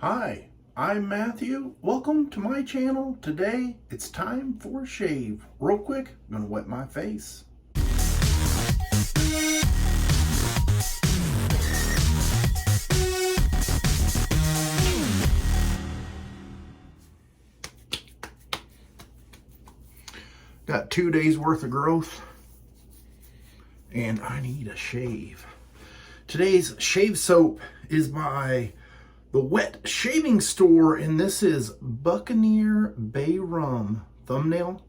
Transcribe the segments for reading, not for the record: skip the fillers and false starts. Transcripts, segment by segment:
Hi, I'm Matthew. Welcome to my channel. Today it's time for a shave. Real quick, I'm gonna wet my face. Got 2 days worth of growth and I need a shave. Today's shave soap is by the Wet Shaving Store, and this is Buccaneer Bay Rum. Thumbnail.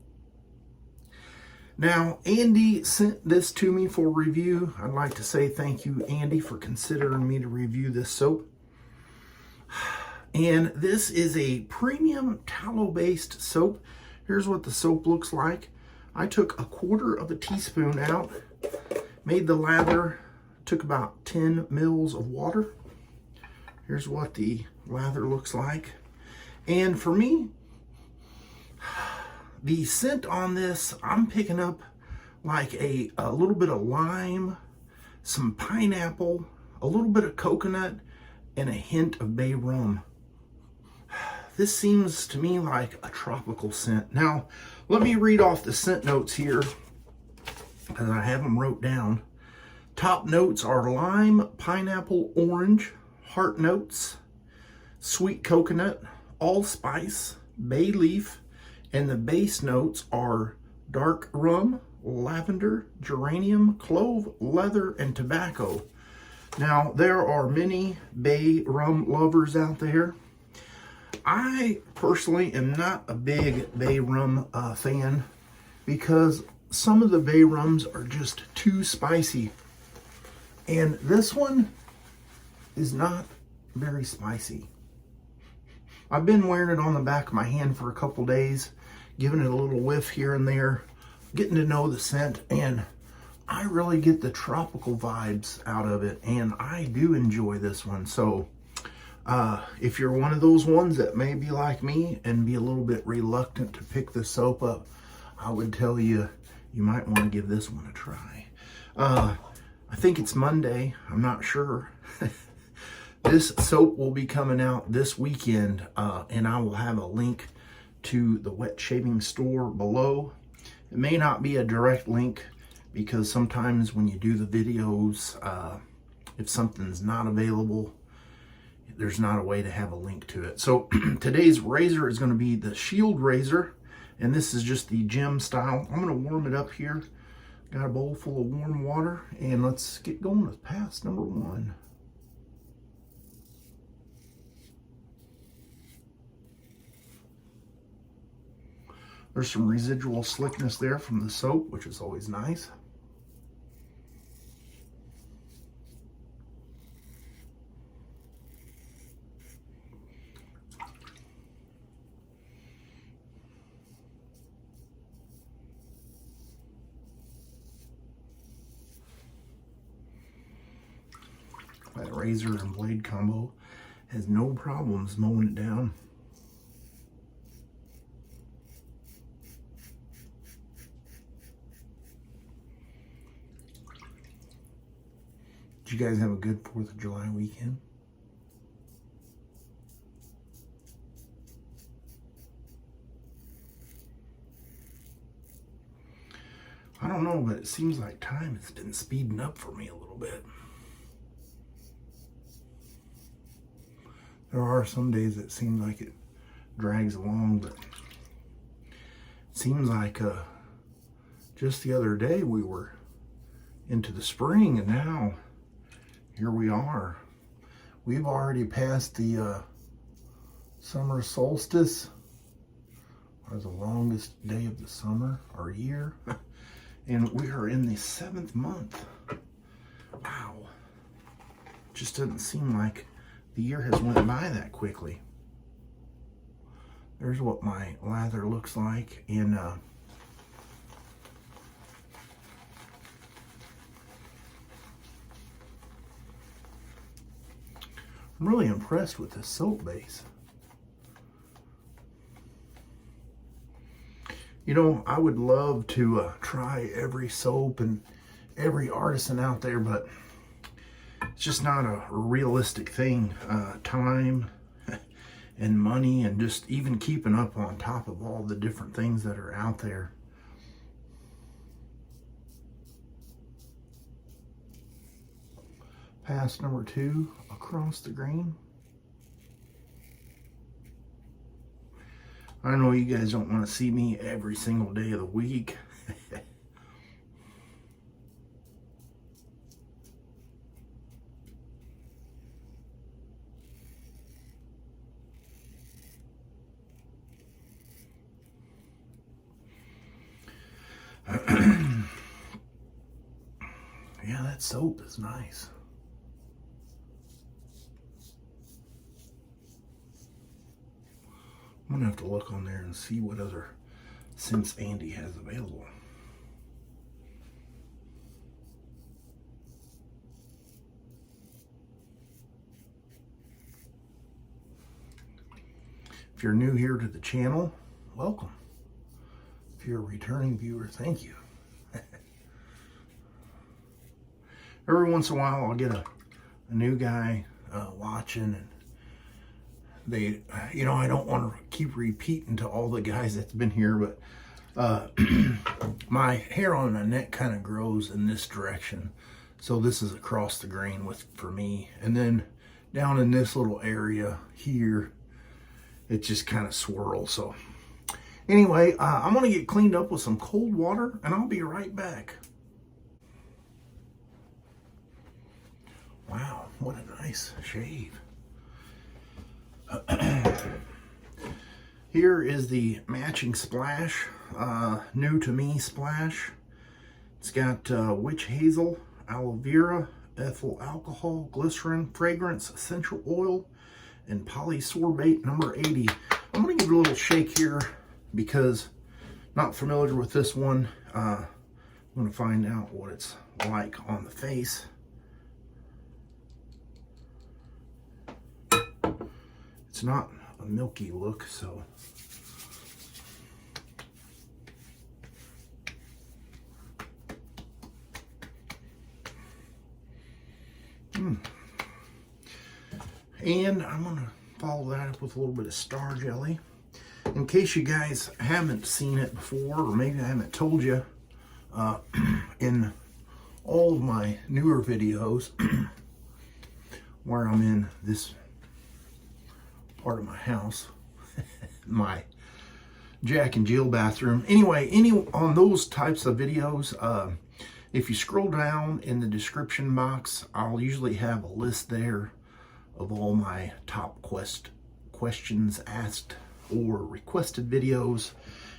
Now, Andy sent this to me for review. I'd like to say thank you, Andy, for considering me to review this soap. And this is a premium tallow-based soap. Here's what the soap looks like. I took 1/4 teaspoon out, made the lather, took about 10 mils of water. Here's what the lather looks like. And for me, the scent on this, I'm picking up like a little bit of lime, some pineapple, a little bit of coconut, and a hint of bay rum. This seems to me like a tropical scent. Now, let me read off the scent notes here, because I have them wrote down. Top notes are lime, pineapple, orange. Heart notes, sweet coconut, allspice, bay leaf, and the base notes are dark rum, lavender, geranium, clove, leather, and tobacco. Now, there are many bay rum lovers out there. I personally am not a big bay rum fan because some of the bay rums are just too spicy. And this one is not very spicy. I've been wearing it on the back of my hand for a couple days, giving it a little whiff here and there, getting to know the scent, and I really get the tropical vibes out of it, and I do enjoy this one. So if you're one of those ones that may be like me and be a little bit reluctant to pick the soap up, I would tell you, you might want to give this one a try. I think it's Monday, I'm not sure. This soap will be coming out this weekend, and I will have a link to the Wet Shaving Store below. It may not be a direct link because sometimes when you do the videos, if something's not available, there's not a way to have a link to it. So today's razor is going to be the Shield razor, and this is just the gem style. I'm going to warm it up here. Got a bowl full of warm water, and let's get going with pass number 1. There's some residual slickness there from the soap, which is always nice. That razor and blade combo has no problems mowing it down. Did you guys have a good 4th of July weekend? I don't know, but it seems like time has been speeding up for me a little bit. There are some days that seem like it drags along, but it seems like just the other day we were into the spring, and now here we are. We've already passed the summer solstice, or the longest day of the summer or year, and we are in the 7th month. Wow. Just doesn't seem like the year has went by that quickly. There's what my lather looks like in I'm really impressed with this soap base. You know, I would love to try every soap and every Artisan out there, but it's just not a realistic thing. Time, and money, and just even keeping up on top of all the different things that are out there. Pass number 2 across the grain. I know you guys don't want to see me every single day of the week. Yeah, that soap is nice. I'm gonna have to look on there and see what other scents Andy has available. If you're new here to the channel, welcome. If you're a returning viewer, thank you. Every once in a while I'll get a new guy watching, and they, you know, I don't want to keep repeating to all the guys that's been here, but my hair on my neck kind of grows in this direction. So this is across the grain for me. And then down in this little area here, it just kind of swirls. So anyway, I'm going to get cleaned up with some cold water, and I'll be right back. Wow, what a nice shave. Here is the matching splash, new to me splash. It's got witch hazel, aloe vera, ethyl alcohol, glycerin, fragrance, essential oil, and polysorbate number 80. I'm going to give it a little shake here because not familiar with this one. I'm going to find out what it's like on the face. It's not a milky look, so and I'm gonna follow that up with a little bit of Star Jelly. In case you guys haven't seen it before, or maybe I haven't told you, in all of my newer videos where I'm in this part of my house, my Jack and Jill bathroom. Anyway, on those types of videos, if you scroll down in the description box, I'll usually have a list there of all my top questions asked or requested videos,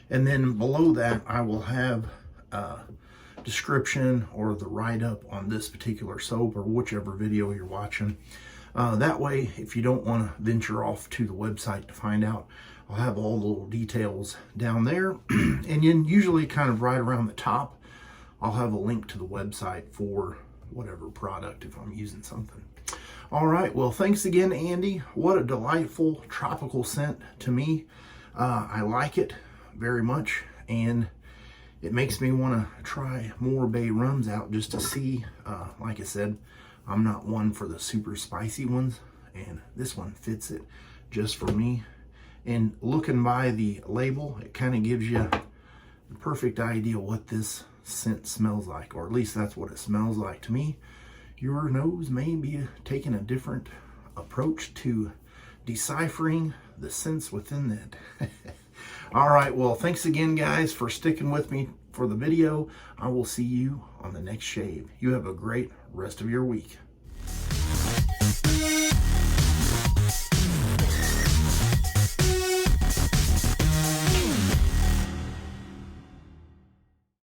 and then below that I will have a description or the write-up on this particular soap or whichever video you're watching. That way, if you don't want to venture off to the website to find out, I'll have all the little details down there. And then usually kind of right around the top, I'll have a link to the website for whatever product if I'm using something. All right, well, thanks again, Andy. What a delightful tropical scent to me. I like it very much, and it makes me want to try more bay rums out just to see. Like I said, I'm not one for the super spicy ones, and this one fits it just for me. And looking by the label, it kind of gives you the perfect idea what this scent smells like, or at least that's what it smells like to me. Your nose may be taking a different approach to deciphering the scents within that. All right, well, thanks again, guys, for sticking with me for the video. I will see you on the next shave. You have a great rest of your week.